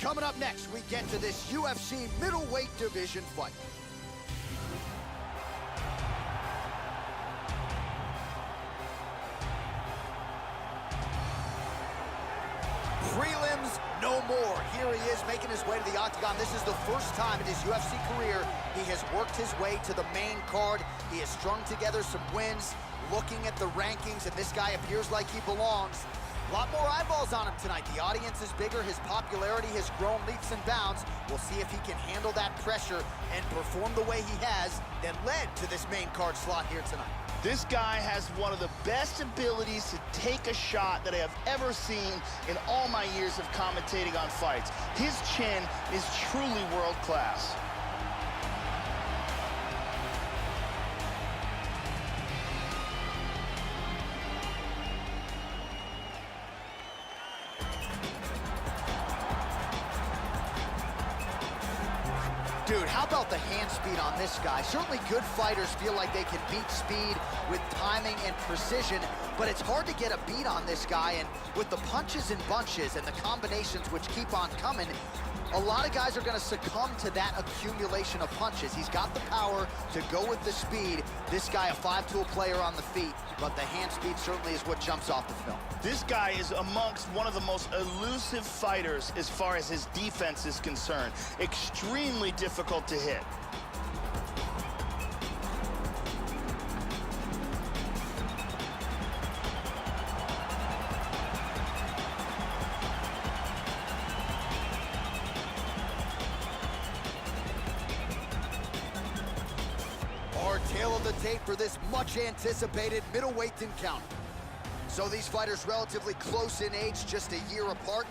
Coming up next, we get to this UFC middleweight division fight. Prelims no more. Here he is making his way to the octagon. This is the first time in his UFC career he has worked his way to the main card. He has strung together some wins, looking at the rankings, and this guy appears like he belongs. A lot more eyeballs on him tonight. The audience is bigger. His popularity has grown leaps and bounds. We'll see if he can handle that pressure and perform the way he has that led to this main card slot here tonight. This guy has one of the best abilities to take a shot that I have ever seen in all my years of commentating on fights. His chin is truly world class. Dude, how about the hand speed on this guy? Certainly good fighters feel like they can beat speed with timing and precision, but it's hard to get a beat on this guy, and with the punches and bunches and the combinations which keep on coming, a lot of guys are going to succumb to that accumulation of punches. He's got the power to go with the speed. This guy, a five-tool player on the feet, but the hand speed certainly is what jumps off the film. This guy is amongst one of the most elusive fighters as far as his defense is concerned. Extremely difficult to hit. Tail of the tape for this much-anticipated middleweight encounter. So these fighters relatively close in age, just a year apart,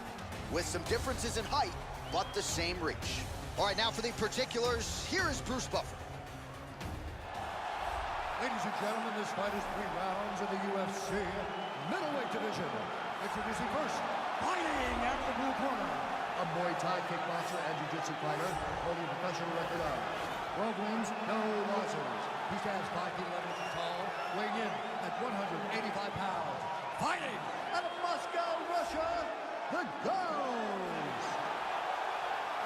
with some differences in height, but the same reach. All right, now for the particulars, here is Bruce Buffer. Ladies and gentlemen, this fight is 3 rounds in the UFC middleweight division. Introducing first, fighting out of the blue corner, a Muay Thai kickboxer and jiu-jitsu fighter holding a professional record of 12 wins, no losses. He stands 5 feet 11 inches tall, weighing in at 185 pounds. Fighting out of Moscow, Russia, the Ghost.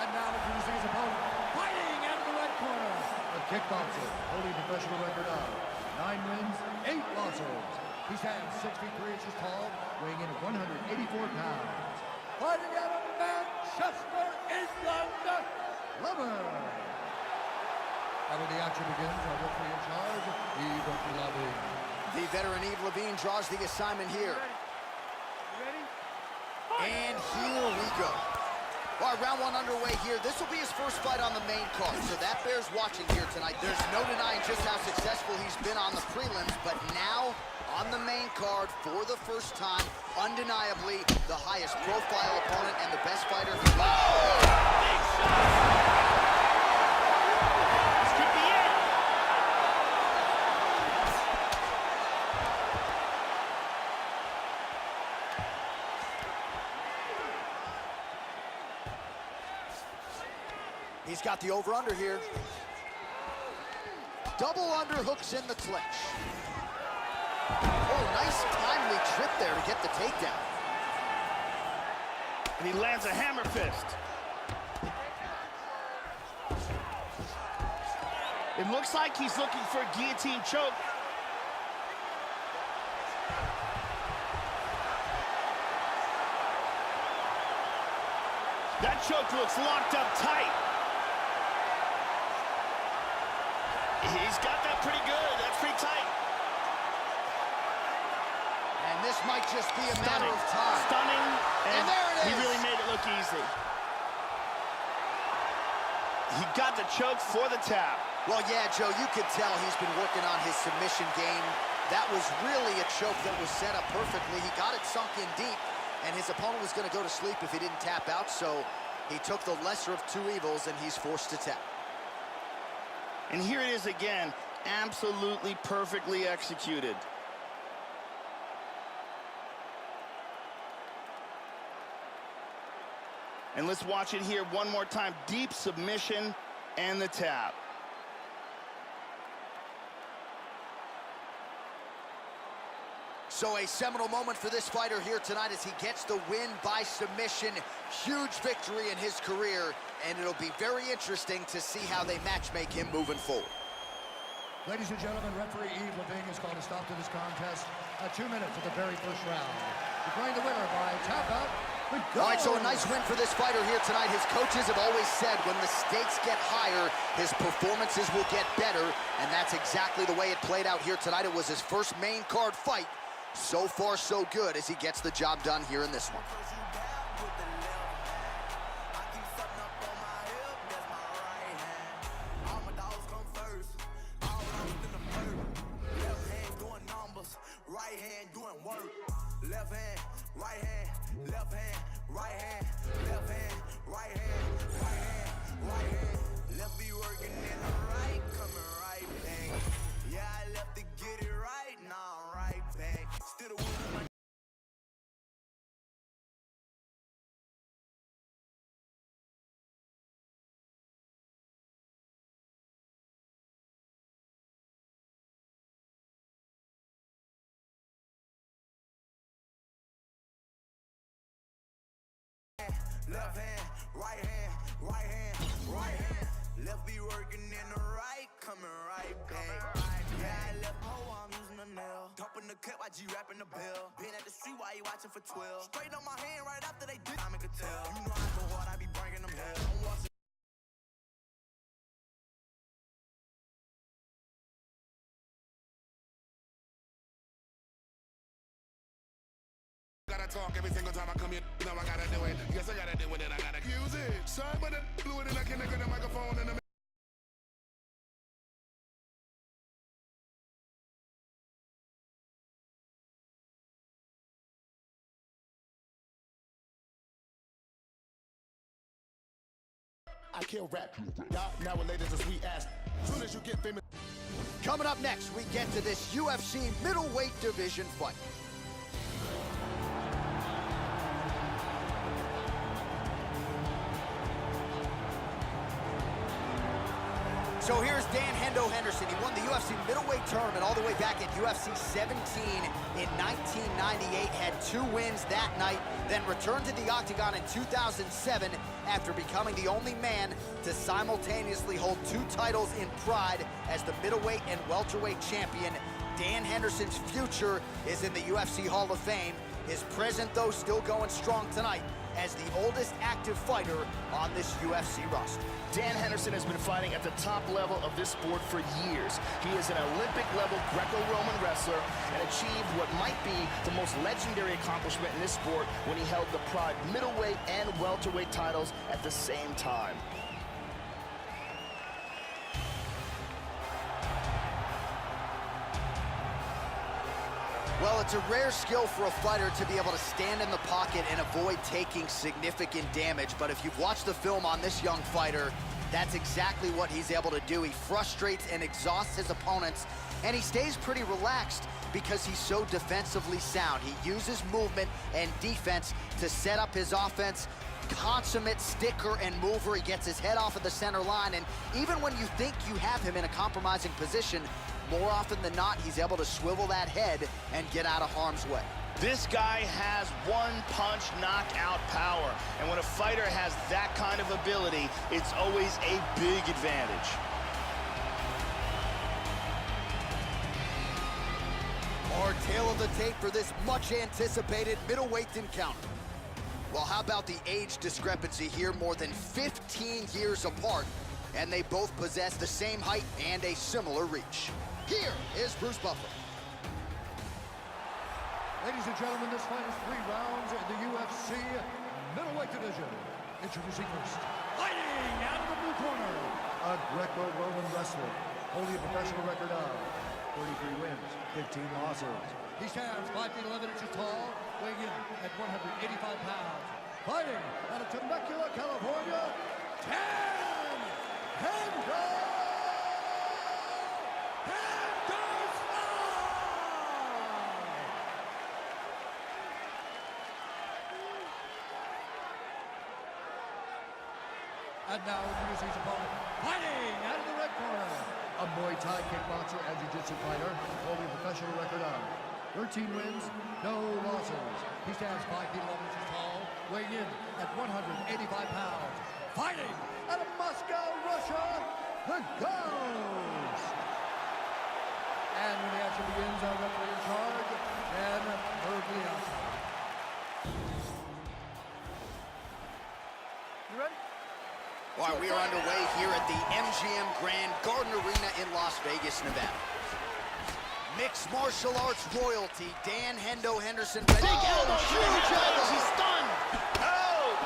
And now introducing his opponent, fighting out of the red corner, a kickboxer holding a professional record of 9 wins, 8 losses. He stands 6 feet 3 inches tall, weighing in at 184 pounds. Fighting out of Manchester, England, Lover. And when the action begins, our referee in charge, Yves Levine. The veteran Yves Levine draws the assignment here. You ready? And here we go. All right, round 1 underway here. This will be his first fight on the main card, so that bears watching here tonight. There's no denying just how successful he's been on the prelims, but now on the main card for the first time, undeniably the highest profile opponent and the best fighter. Big shot! He's got the over-under here. Double underhooks in the clinch. Oh, nice timely trip there to get the takedown. And he lands a hammer fist. It looks like he's looking for a guillotine choke. That choke looks locked up tight. He's got that pretty good. That's pretty tight. And this might just be a matter of time. Stunning. And there it is. He really made it look easy. He got the choke for the tap. Well, yeah, Joe, you could tell he's been working on his submission game. That was really a choke that was set up perfectly. He got it sunk in deep, and his opponent was going to go to sleep if he didn't tap out, so he took the lesser of 2 evils, and he's forced to tap. And here it is again, absolutely perfectly executed. And let's watch it here one more time. Deep submission and the tap. So a seminal moment for this fighter here tonight as he gets the win by submission. Huge victory in his career, and it'll be very interesting to see how they matchmake him moving forward. Ladies and gentlemen, referee Yves Leving has called a stop to this contest at 2 minutes of the very first round. Declaring the winner by tap out. All right, so a nice win for this fighter here tonight. His coaches have always said when the stakes get higher, his performances will get better, and that's exactly the way it played out here tonight. It was his first main card fight. So far, so good as he gets the job done here in this one. Right hand doing work. Left hand, right hand, left hand, right hand, left hand, right hand, right hand, right hand. Left be working in the right, coming right back. Yeah, I left to get it right, now I'm right back. Still the winner. Left hand, right hand, right hand, right hand. Left be working in the right, coming right back. Yeah, I left I'm using a nail. Dumping the clip, I G-rapping the bill. Been at the street while you watching for 12. Straight up my hand right after they did. I make a tell. You know I go hard, I be bringing them hell. Gotta talk every single time I come here. Now I gotta do it. Yes, I gotta do it, and I gotta use it. Shine with it, blew it, and I can get the microphone and the. I kill rap. Y'all nowadays a sweet ass. Soon as you get famous. Coming up next, we get to this UFC middleweight division fight. So here's Dan Hendo Henderson. He won the UFC middleweight tournament all the way back at UFC 17 in 1998. Had 2 wins that night, then returned to the octagon in 2007 after becoming the only man to simultaneously hold 2 titles in Pride as the middleweight and welterweight champion. Dan Henderson's future is in the UFC Hall of Fame. His present, though, still going strong tonight as the oldest active fighter on this UFC roster. Dan Henderson has been fighting at the top level of this sport for years. He is an Olympic-level Greco-Roman wrestler and achieved what might be the most legendary accomplishment in this sport when he held the Pride middleweight and welterweight titles at the same time. Well, it's a rare skill for a fighter to be able to stand in the pocket and avoid taking significant damage. But if you've watched the film on this young fighter, that's exactly what he's able to do. He frustrates and exhausts his opponents, and he stays pretty relaxed because he's so defensively sound. He uses movement and defense to set up his offense. Consummate sticker and mover. He gets his head off of the center line, and even when you think you have him in a compromising position, more often than not, he's able to swivel that head and get out of harm's way. This guy has one-punch knockout power, and when a fighter has that kind of ability, it's always a big advantage. Our tail of the tape for this much-anticipated middleweight encounter. Well, how about the age discrepancy here? More than 15 years apart, and they both possess the same height and a similar reach. Here is Bruce Buffer. Ladies and gentlemen, this fight is 3 rounds in the UFC middleweight division. Introducing first, fighting out of the blue corner, a Greco-Roman wrestler, holding a professional record of 33 wins, 15 losses. He stands 5 feet 11 inches tall, weighing in at 185 pounds. Fighting out of Temecula, California, Dan Henderson! And now introducing his opponent, fighting out of the red corner, a Muay Thai kickboxer and jiu-jitsu fighter, holding a professional record of 13 wins, no losses. He stands 5 feet 11 inches tall, weighing in at 185 pounds. Fighting out of Moscow, Russia, the Ghost. And when the action begins, our referee in charge, Dan Mergliata. You ready? All right, we are underway here at the MGM Grand Garden Arena in Las Vegas, Nevada. Mixed martial arts royalty, Dan Hendo Henderson. Big elbow, huge elbow. He's stunned. Oh!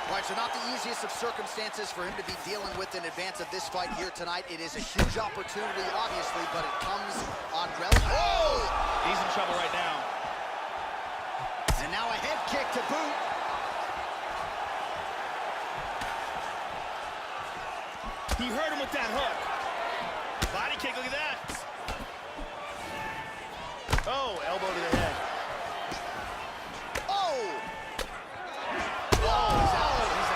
All right, so not the easiest of circumstances for him to be dealing with in advance of this fight here tonight. It is a huge opportunity, obviously, but it comes on relative. Oh! He's in trouble right now. And now a head kick to boot. He hurt him with that hook. Body kick, look at that. Oh, elbow to the head. Oh! Oh, he's out, he's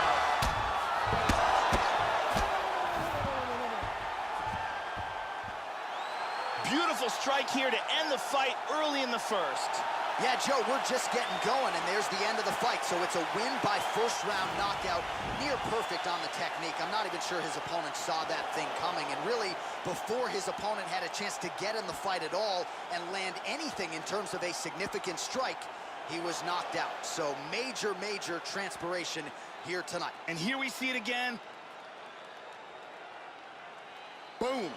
out. Beautiful strike here to end the fight early in the first. Yeah, Joe, we're just getting going, and there's the end of the fight. So it's a win by first-round knockout, near perfect on the technique. I'm not even sure his opponent saw that thing coming, and really, before his opponent had a chance to get in the fight at all and land anything in terms of a significant strike, he was knocked out. So major, major transpiration here tonight. And here we see it again. Boom.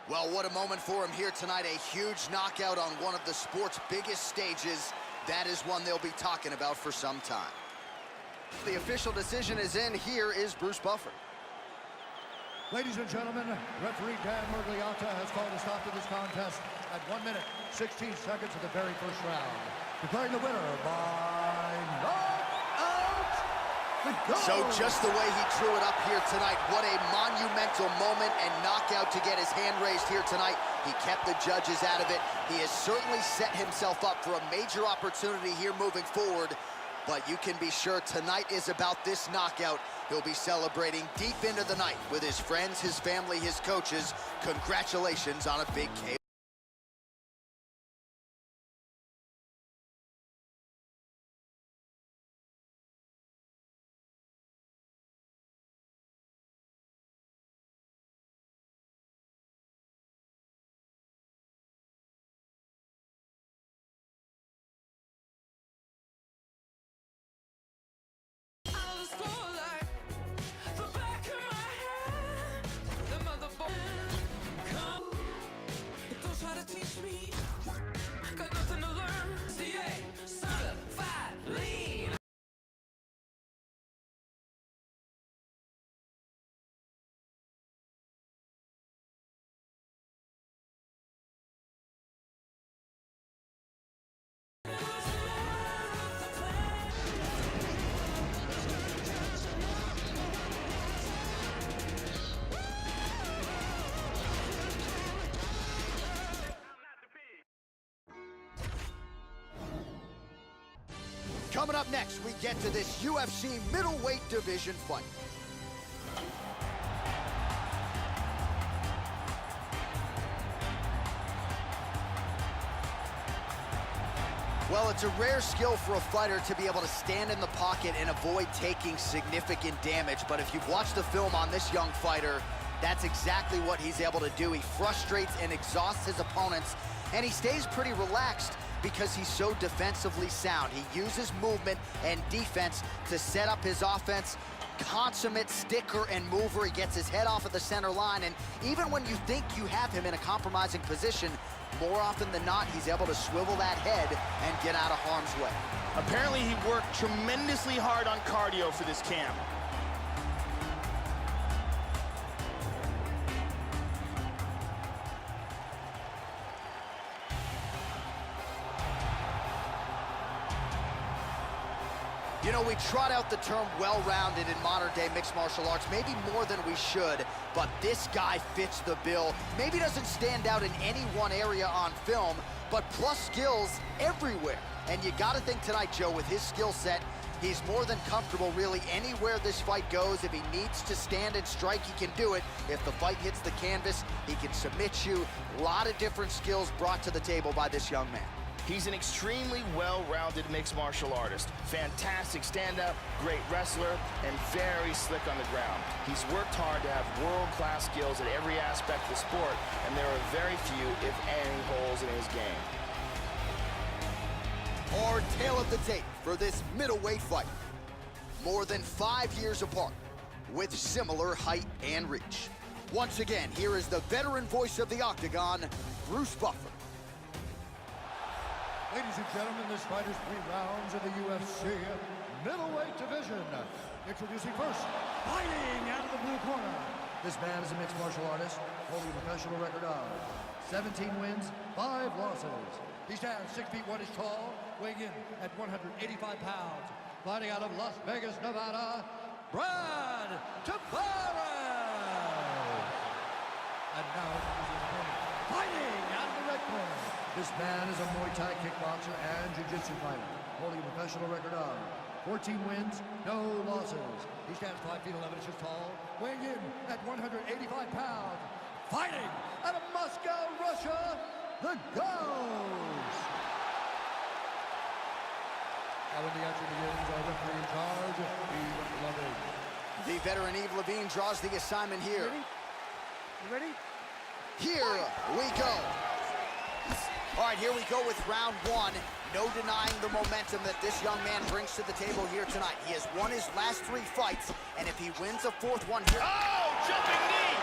Well, what a moment for him here tonight. A huge knockout on one of the sport's biggest stages. That is one they'll be talking about for some time. The official decision is in. Here is Bruce Buffer. Ladies and gentlemen, referee Dan Mergliata has called a stop to this contest at 1 minute, 16 seconds of the very first round. Declaring the winner by knockout, the Ghost. So just the way he drew it up here tonight, what a monumental moment and knockout to get his hand raised here tonight. He kept the judges out of it. He has certainly set himself up for a major opportunity here moving forward. But you can be sure tonight is about this knockout. He'll be celebrating deep into the night with his friends, his family, his coaches. Congratulations on a big KO. Coming up next, we get to this UFC middleweight division fight. Well, it's a rare skill for a fighter to be able to stand in the pocket and avoid taking significant damage. But if you've watched the film on this young fighter, that's exactly what he's able to do. He frustrates and exhausts his opponents, and he stays pretty relaxed because he's so defensively sound. He uses movement and defense to set up his offense. Consummate sticker and mover. He gets his head off of the center line, and even when you think you have him in a compromising position, more often than not, he's able to swivel that head and get out of harm's way. Apparently, he worked tremendously hard on cardio for this camp. You know, we trot out the term well-rounded in modern-day mixed martial arts, maybe more than we should, but this guy fits the bill. Maybe doesn't stand out in any one area on film, but plus skills everywhere. And you gotta think tonight, Joe, with his skill set, He's more than comfortable really anywhere this fight goes. If he needs to stand and strike, he can do it. If the fight hits the canvas, he can submit you. A lot of different skills brought to the table by this young man. He's an extremely well-rounded mixed martial artist. Fantastic stand-up, great wrestler, and very slick on the ground. He's worked hard to have world-class skills at every aspect of the sport, and there are very few, if any, holes in his game. Our tail of the tape for this middleweight fight. More than 5 years apart, with similar height and reach. Once again, here is the veteran voice of the Octagon, Bruce Buffer. Ladies and gentlemen, this fight is 3 rounds in the UFC middleweight division. Introducing first, fighting out of the blue corner. This man is a mixed martial artist, holding a professional record of 17 wins, 5 losses. He stands 6 feet 1 inch tall, weighing in at 185 pounds. Fighting out of Las Vegas, Nevada, Brad Tavares. And now, fighting out of the red corner. This man is a Muay Thai kickboxer and jiu-jitsu fighter, holding a professional record of 14 wins, no losses. He stands 5 feet 11 inches tall, weighing in at 185 pounds. Fighting out of Moscow, Russia, the Ghost. Now when the action begins, our referee in charge, Eve Levine. The veteran Eve Levine draws the assignment here. You ready? Here we go. All right, here we go with round 1. No denying the momentum that this young man brings to the table here tonight. He has won his last 3 fights, and if he wins a 4th one here... Oh, jumping knee!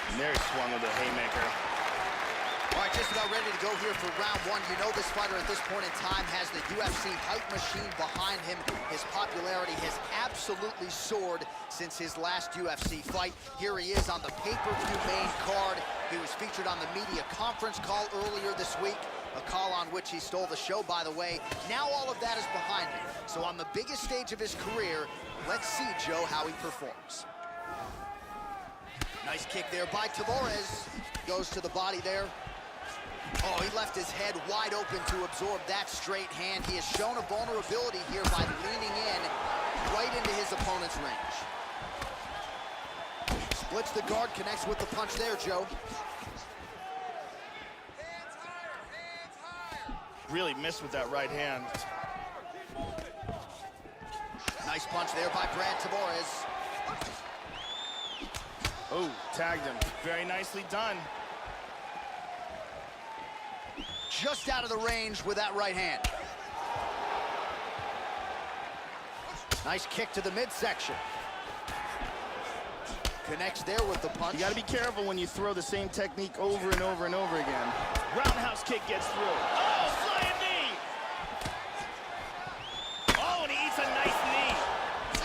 And there he swung with a haymaker. All right, just about ready to go here for round 1. You know this fighter at this point in time has the UFC hype machine behind him. His popularity has absolutely soared since his last UFC fight. Here he is on the pay-per-view main card. He was featured on the media conference call earlier this week, a call on which he stole the show, by the way. Now all of that is behind him. So on the biggest stage of his career, let's see, Joe, how he performs. Nice kick there by Tavares. Goes to the body there. Oh, he left his head wide open to absorb that straight hand. He has shown a vulnerability here by leaning in right into his opponent's range. Splits the guard, connects with the punch there, Joe. Really missed with that right hand. Nice punch there by Brad Tavares. Oh, tagged him. Very nicely done. Just out of the range with that right hand. Nice kick to the midsection. Connects there with the punch. You got to be careful when you throw the same technique over and over and over again. Roundhouse kick gets through. Oh, flying knee! Oh, and he eats a nice knee.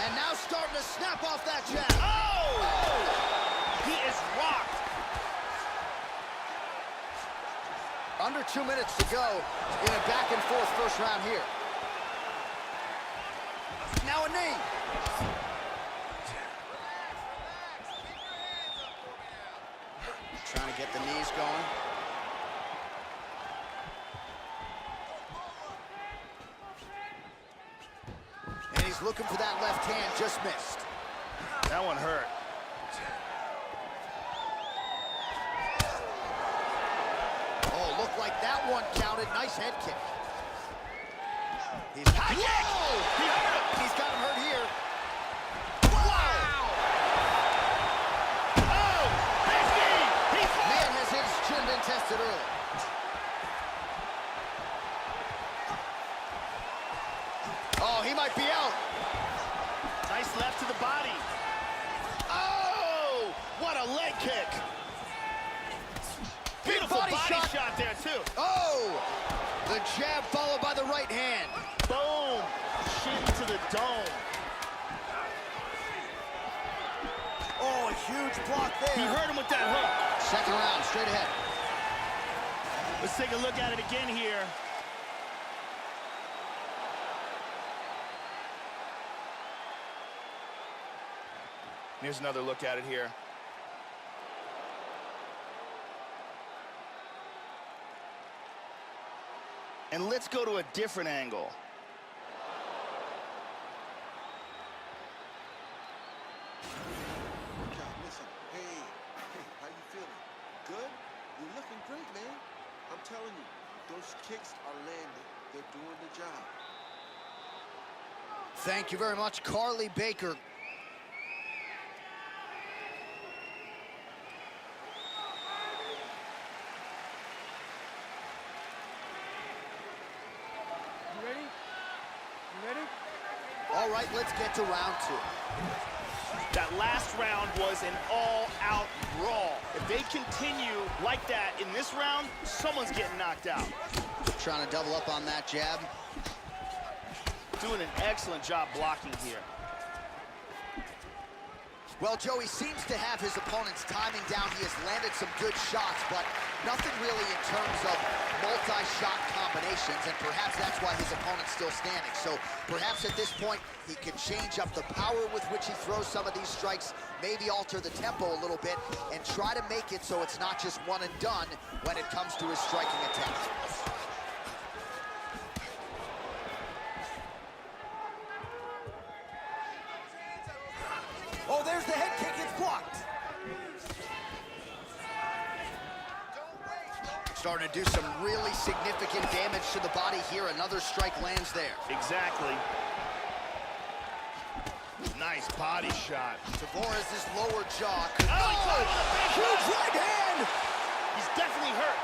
And now starting to snap off that jab. Oh! He is rocked. Under 2 minutes to go in a back-and-forth first round here. Now a knee. Trying to get the knees going. And he's looking for that left hand, just missed. That one hurt. Oh, looked like that one counted. Nice head kick. He's High kick! He hurt him. He's got him hurt here. Wow! Oh, big knee! He's hurt. Man, has his chin been tested early. Oh, he might be out. Nice left to the body. Oh, what a leg kick. Beautiful body shot there, too. Oh, the jab followed by the right hand. Boom. Shin to the dome. Oh, a huge block there. He hurt him with that hook. Second round, straight ahead. Let's take a look at it again here. Here's another look at it here. And let's go to a different angle. good? You're looking great, man. I'm telling you, those kicks are landing. They're doing the job. Thank you very much, Carly Baker. You ready? You ready? All right, let's get to round 2. That last round was an all-out brawl. If they continue like that in this round, someone's getting knocked out. Trying to double up on that jab. Doing an excellent job blocking here. Well, Joey seems to have his opponent's timing down. He has landed some good shots, but nothing really in terms of multi-shot combinations, and perhaps that's why his opponent's still standing. So perhaps at this point, he can change up the power with which he throws some of these strikes, maybe alter the tempo a little bit, and try to make it so it's not just one and done when it comes to his striking attack. Oh, there's the head kick, it's blocked. Starting to do some really significant damage to the body here. Another strike lands there. Exactly. Nice body shot. Tavares' lower jaw. Oh, he caught him with a big huge shot. right hand! He's definitely hurt.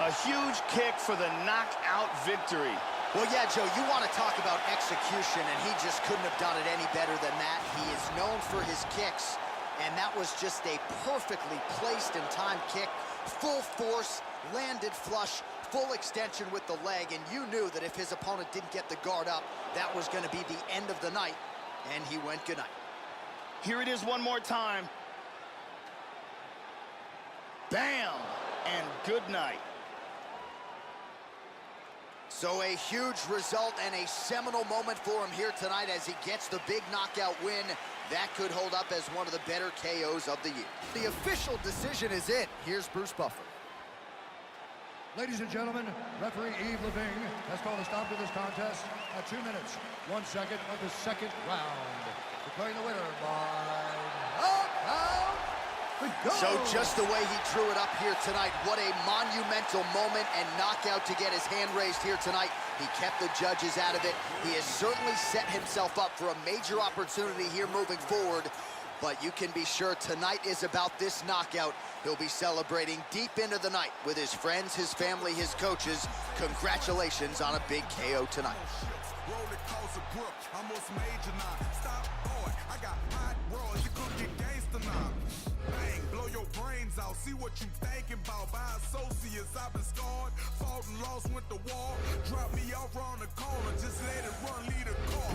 A huge kick for the knockout victory. Well, yeah, Joe, you want to talk about execution, and he just couldn't have done it any better than that. He is known for his kicks, and that was just a perfectly placed and timed kick. Full force, landed flush, full extension with the leg, and you knew that if his opponent didn't get the guard up, that was going to be the end of the night, and he went good night. Here it is one more time. Bam! And good night. So a huge result and a seminal moment for him here tonight as he gets the big knockout win. That could hold up as one of the better KOs of the year. The official decision is in. Here's Bruce Buffer. Ladies and gentlemen, referee Yves Leving has called a stop to this contest at 2 minutes, 1 second of the second round. Declaring the winner by knockout. So just the way he drew it up here tonight, what a monumental moment and knockout to get his hand raised here tonight. He kept the judges out of it. He has certainly set himself up for a major opportunity here moving forward. But you can be sure tonight is about this knockout. He'll be celebrating deep into the night with his friends, his family, his coaches. Congratulations on a big KO tonight. Roll it, cause a grip. I'm most major now. Stop, boy. I got hot rolls. You could get gangster now. Bang, blow your brains out. See what you thinking about. By associates, I've been scarred. Fought and lost, went to war. Drop me off around the corner. Just let it run, lead a car.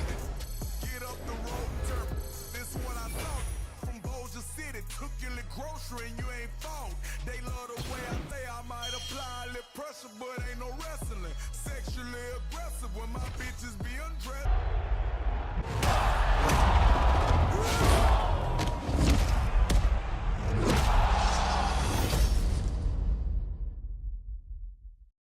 Get up the road and turn. This what I thought. From Bossier City, took your little grocery and you ain't fought. They love the way I say I might apply a little pressure, but ain't no wrestling. Sexually aggressive when my bitches be undressed.